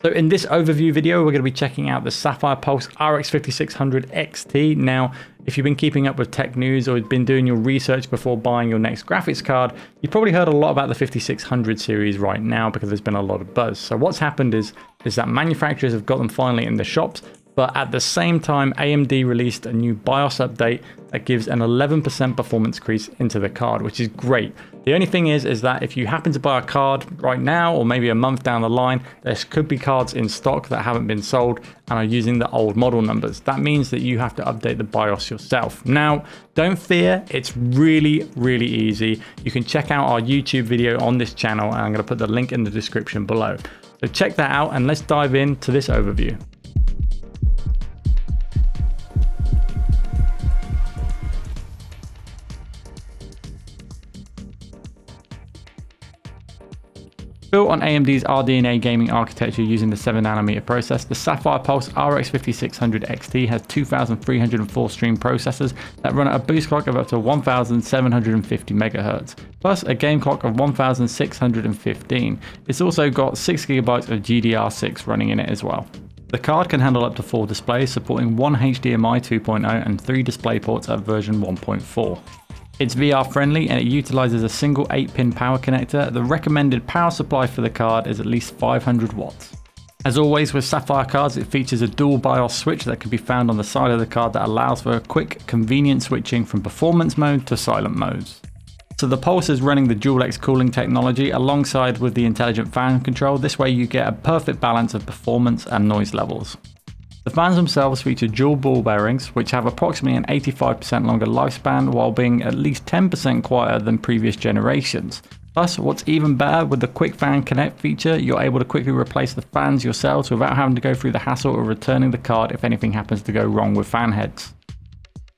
So in this overview video, we're going to be checking out the Sapphire Pulse RX 5600 XT. Now, if you've been keeping up with tech news or been doing your research before buying your next graphics card, you've probably heard a lot about the 5600 series right now because there's been a lot of buzz. So what's happened is that manufacturers have got them finally in the shops, but at the same time, AMD released a new BIOS update that gives an 11% performance increase into the card, which is great. The only thing is that if you happen to buy a card right now or maybe a month down the line, there could be cards in stock that haven't been sold and are using the old model numbers. That means that you have to update the BIOS yourself. Now, don't fear, it's really easy. You can check out our YouTube video on this channel, and I'm going to put the link in the description below. So check that out and let's dive into this overview. Built on AMD's RDNA gaming architecture using the 7nm process, the Sapphire Pulse RX 5600 XT has 2,304 stream processors that run at a boost clock of up to 1,750 MHz, plus a game clock of 1,615. It's also got 6GB of GDR6 running in it as well. The card can handle up to 4 displays, supporting one HDMI 2.0 and 3 DisplayPorts at version 1.4. It's VR friendly and it utilizes a single 8-pin power connector. The recommended power supply for the card is at least 500 watts. As always with Sapphire cards, it features a dual BIOS switch that can be found on the side of the card that allows for a quick, convenient switching from performance mode to silent modes. So the Pulse is running the Dual-X cooling technology alongside with the intelligent fan control. This way you get a perfect balance of performance and noise levels. The fans themselves feature dual ball bearings, which have approximately an 85% longer lifespan while being at least 10% quieter than previous generations. Plus, what's even better, with the quick fan connect feature, you're able to quickly replace the fans yourselves without having to go through the hassle of returning the card if anything happens to go wrong with fan heads.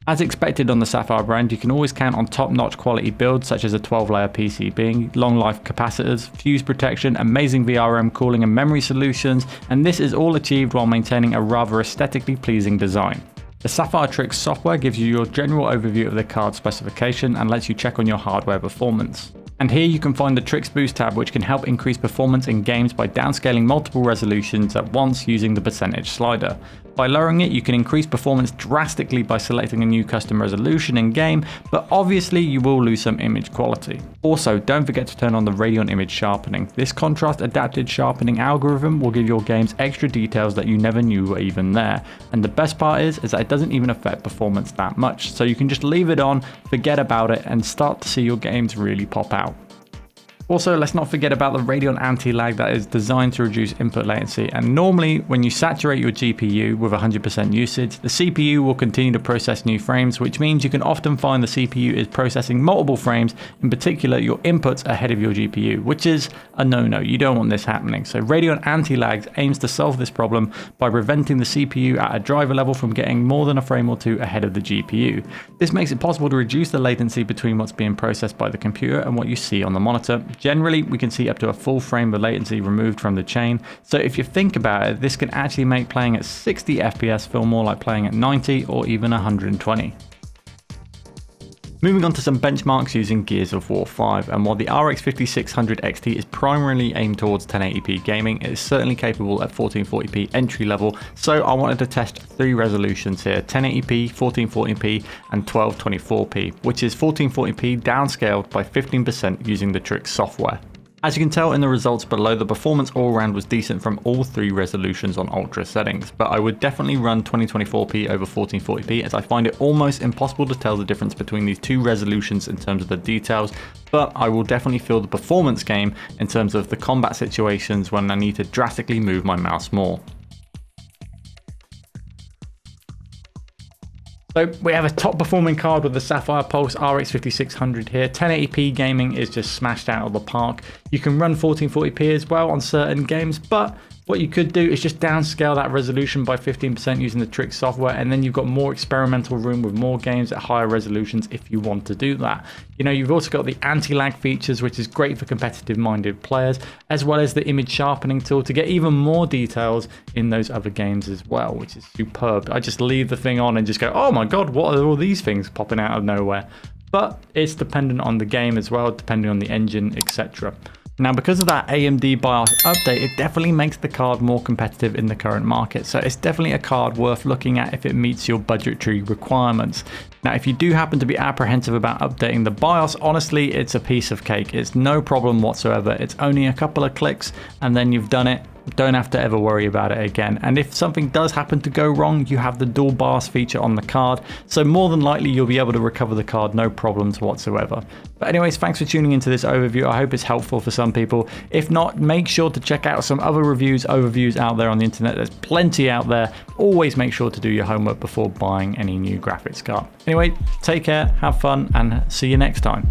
As expected on the Sapphire brand, you can always count on top-notch quality builds such as a 12-layer PCB, long-life capacitors, fuse protection, amazing VRM cooling and memory solutions, and this is all achieved while maintaining a rather aesthetically pleasing design. The Sapphire Tricks software gives you your general overview of the card specification and lets you check on your hardware performance. And here you can find the Tricks Boost tab, which can help increase performance in games by downscaling multiple resolutions at once using the percentage slider. By lowering it, you can increase performance drastically by selecting a new custom resolution in game, but obviously you will lose some image quality. Also, don't forget to turn on the Radeon image sharpening. This contrast adapted sharpening algorithm will give your games extra details that you never knew were even there. And the best part is that it doesn't even affect performance that much, so you can just leave it on, forget about it, and start to see your games really pop out. Also, let's not forget about the Radeon anti-lag that is designed to reduce input latency, and normally when you saturate your GPU with 100% usage, the CPU will continue to process new frames, which means you can often find the CPU is processing multiple frames, in particular your inputs ahead of your GPU, which is a no-no. You don't want this happening. So Radeon anti-lag aims to solve this problem by preventing the CPU at a driver level from getting more than a frame or two ahead of the GPU. This makes it possible to reduce the latency between what's being processed by the computer and what you see on the monitor. Generally, we can see up to a full frame of latency removed from the chain, so if you think about it, this can actually make playing at 60 FPS feel more like playing at 90 or even 120. Moving on to some benchmarks using Gears of War 5, and while the RX 5600 XT is primarily aimed towards 1080p gaming, it is certainly capable at 1440p entry level, so I wanted to test 3 resolutions here: 1080p, 1440p and 1224p, which is 1440p downscaled by 15% using the Tricks software. As you can tell in the results below, the performance all round was decent from all 3 resolutions on ultra settings, but I would definitely run 2024p over 1440p as I find it almost impossible to tell the difference between these 2 resolutions in terms of the details, but I will definitely feel the performance game in terms of the combat situations when I need to drastically move my mouse more. So we have a top performing card with the Sapphire Pulse RX 5600 here. 1080p gaming is just smashed out of the park. You can run 1440p as well on certain games, but what you could do is just downscale that resolution by 15% using the Tricks software, and then you've got more experimental room with more games at higher resolutions if you want to do that. You know, you've also got the anti-lag features, which is great for competitive minded players, as well as the image sharpening tool to get even more details in those other games as well, which is superb. I just leave the thing on and just go, oh my god, what are all these things popping out of nowhere? But it's dependent on the game as well, depending on the engine, etc. Now, because of that AMD BIOS update, it definitely makes the card more competitive in the current market. So it's definitely a card worth looking at if it meets your budgetary requirements. Now, if you do happen to be apprehensive about updating the BIOS, honestly, it's a piece of cake. It's no problem whatsoever. It's only a couple of clicks and then you've done it. Don't have to ever worry about it again. And if something does happen to go wrong, you have the dual BIOS feature on the card, so more than likely you'll be able to recover the card no problems whatsoever. But anyways, thanks for tuning into this overview. I hope it's helpful for some people. If not, make sure to check out some other overviews out there on the internet. There's plenty out there. Always make sure to do your homework before buying any new graphics card. Anyway, take care, have fun, and see you next time.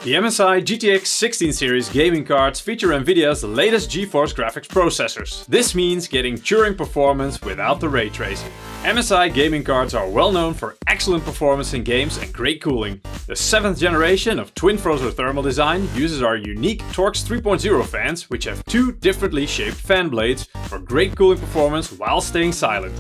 The MSI GTX 16 series gaming cards feature Nvidia's latest GeForce graphics processors. This means getting Turing performance without the ray tracing. MSI gaming cards are well known for excellent performance in games and great cooling. The 7th generation of twin Frozr thermal design uses our unique Torx 3.0 fans, which have two differently shaped fan blades for great cooling performance while staying silent.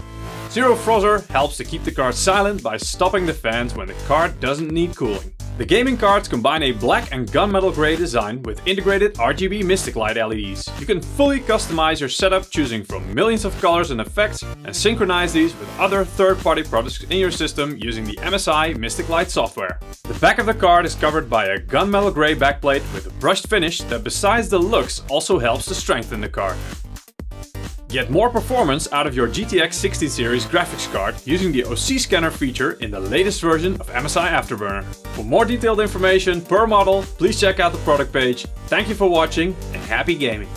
Zero Frozr helps to keep the card silent by stopping the fans when the card doesn't need cooling. The gaming cards combine a black and gunmetal grey design with integrated RGB Mystic Light LEDs. You can fully customize your setup choosing from millions of colors and effects and synchronize these with other third-party products in your system using the MSI Mystic Light software. The back of the card is covered by a gunmetal grey backplate with a brushed finish that, besides the looks, also helps to strengthen the card. Get more performance out of your GTX 16 series graphics card using the OC scanner feature in the latest version of MSI Afterburner. For more detailed information per model, please check out the product page. Thank you for watching and happy gaming!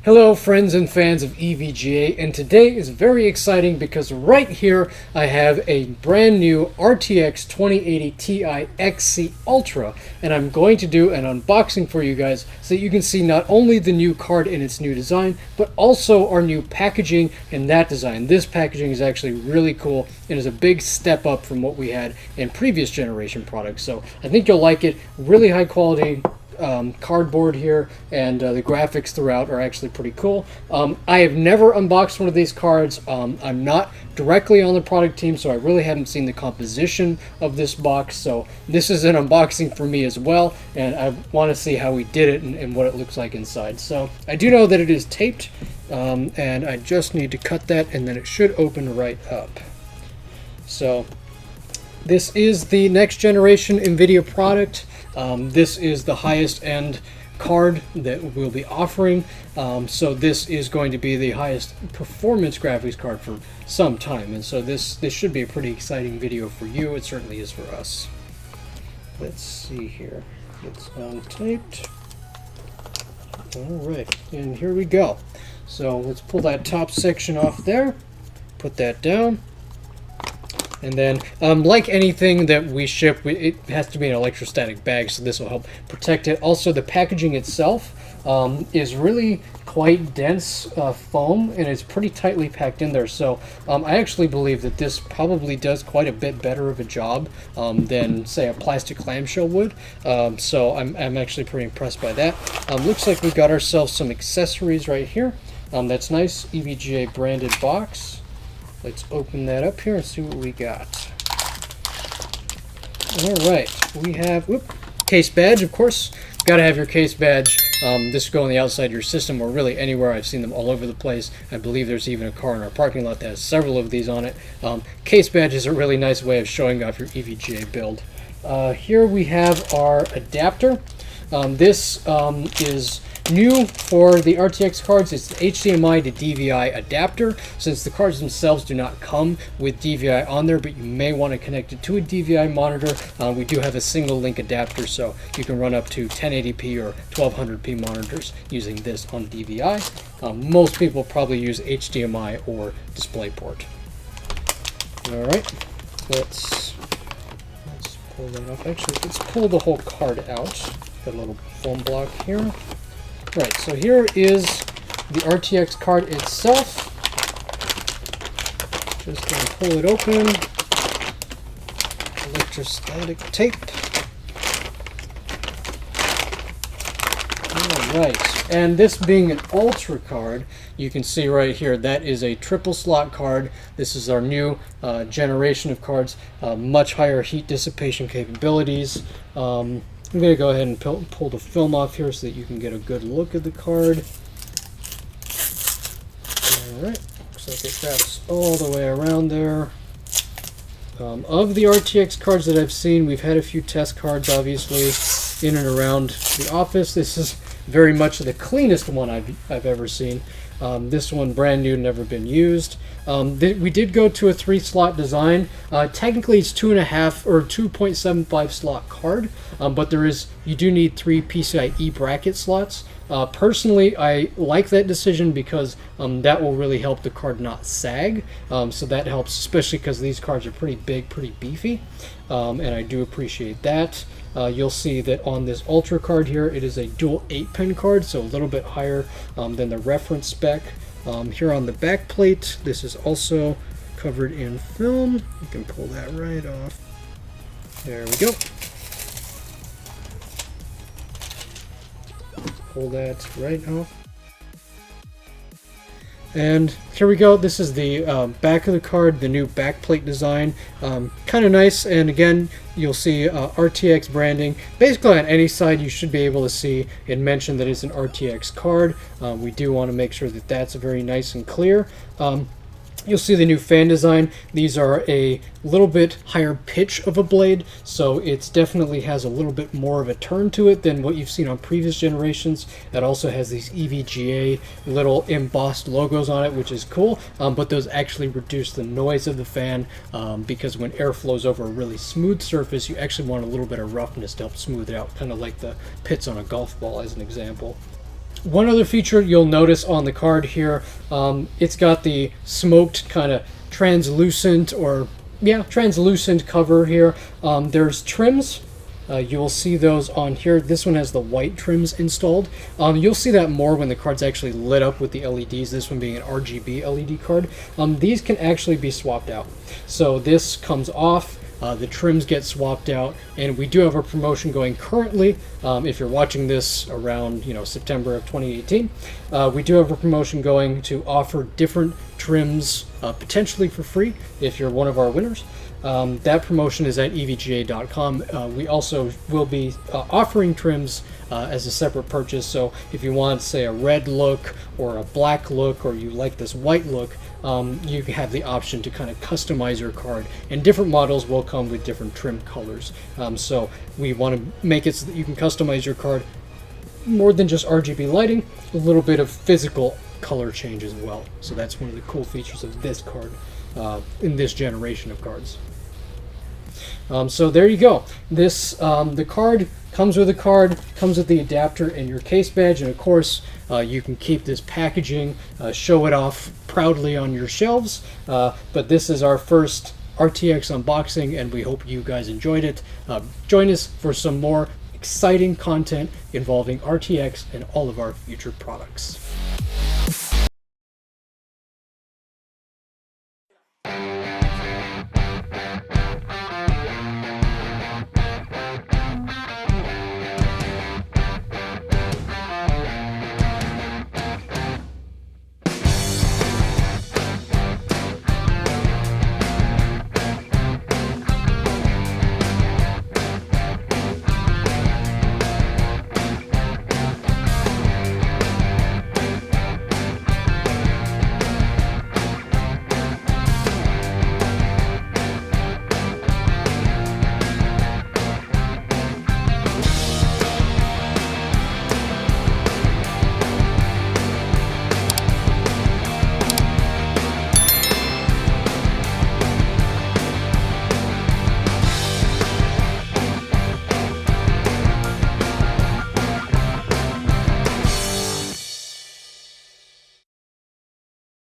Hello friends and fans of EVGA, and today is very exciting because right here I have a brand new RTX 2080 Ti XC Ultra, and I'm going to do an unboxing for you guys so that you can see not only the new card in its new design, but also our new packaging in that design. This packaging is actually really cool and is a big step up from what we had in previous generation products, so I think you'll like it. Really high quality cardboard here, and the graphics throughout are actually pretty cool. I have never unboxed one of these cards. I'm not directly on the product team, so I really haven't seen the composition of this box, so this is an unboxing for me as well, and I want to see how we did it and what it looks like inside. So I do know that it is taped, and I just need to cut that and then it should open right up. So this is the next generation Nvidia product. This is the highest end card that we'll be offering, so this is going to be the highest performance graphics card for some time, and so this should be a pretty exciting video for you. It certainly is for us. Let's see here. It's untaped. Alright, and here we go. So let's pull that top section off there, put that down. And then, like anything that we ship, it has to be an electrostatic bag, so this will help protect it. Also, the packaging itself is really quite dense foam, and it's pretty tightly packed in there. So I actually believe that this probably does quite a bit better of a job than, say, a plastic clamshell would. So I'm actually pretty impressed by that. Looks like we got ourselves some accessories right here. That's nice, EVGA branded box. Let's open that up here and see what we got. Alright, we have case badge, of course. Gotta have your case badge. This will go on the outside of your system or really anywhere. I've seen them all over the place. I believe there's even a car in our parking lot that has several of these on it. Case badge is a really nice way of showing off your EVGA build. Here we have our adapter. This is new for the RTX cards. It's the HDMI to DVI adapter. Since the cards themselves do not come with DVI on there, but you may want to connect it to a DVI monitor, we do have a single link adapter, so you can run up to 1080p or 1200p monitors using this on DVI. Most people probably use HDMI or DisplayPort. All right, let's pull that off. Actually, let's pull the whole card out. Got a little foam block here. Right, so here is the RTX card itself. Just going to pull it open. Electrostatic tape. Alright, and this being an Ultra card, you can see right here, that is a triple slot card. This is our new generation of cards, much higher heat dissipation capabilities. I'm going to go ahead and pull the film off here so that you can get a good look at the card. Alright, looks like it wraps all the way around there. Of the RTX cards that I've seen, we've had a few test cards, obviously, in and around the office. This is very much the cleanest one I've ever seen. This one brand new, never been used. We did go to a 3-slot design. Technically it's 2.5 or 2.75 slot card, but you do need 3 PCIe bracket slots. Personally, I like that decision because that will really help the card not sag. So that helps, especially because these cards are pretty big, pretty beefy, and I do appreciate that. You'll see that on this Ultra card here, it is a dual 8-pin card, so a little bit higher than the reference spec. Here on the back plate, this is also covered in film. You can pull that right off. There we go. Pull that right off. And here we go. This is the back of the card, the new backplate design. Kind of nice, and again, you'll see RTX branding. Basically on any side you should be able to see it mentioned that it's an RTX card. We do want to make sure that that's very nice and clear. You'll see the new fan design. These are a little bit higher pitch of a blade, so it definitely has a little bit more of a turn to it than what you've seen on previous generations. It also has these EVGA little embossed logos on it, which is cool, but those actually reduce the noise of the fan because when air flows over a really smooth surface, you actually want a little bit of roughness to help smooth it out, kind of like the pits on a golf ball as an example. One other feature you'll notice on the card here, it's got the smoked kind of translucent translucent cover here. There's trims. You'll see those on here. This one has the white trims installed. You'll see that more when the card's actually lit up with the LEDs, this one being an RGB LED card. These can actually be swapped out. So this comes off. The trims get swapped out, and we do have a promotion going currently. If you're watching this around September of 2018, we do have a promotion going to offer different trims potentially for free if you're one of our winners. That promotion is at EVGA.com. We also will be offering trims as a separate purchase, so if you want, say, a red look or a black look, or you like this white look, you have the option to kind of customize your card, and different models will come with different trim colors. So we want to make it so that you can customize your card more than just RGB lighting, a little bit of physical color change as well. So that's one of the cool features of this card in this generation of cards. So there you go. This the card comes with a card, comes with the adapter and your case badge, and of course you can keep this packaging, show it off proudly on your shelves. But this is our first RTX unboxing, and we hope you guys enjoyed it. Join us for some more exciting content involving RTX and all of our future products.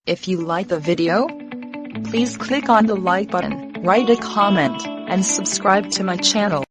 If you like the video, please click on the like button, write a comment, and subscribe to my channel.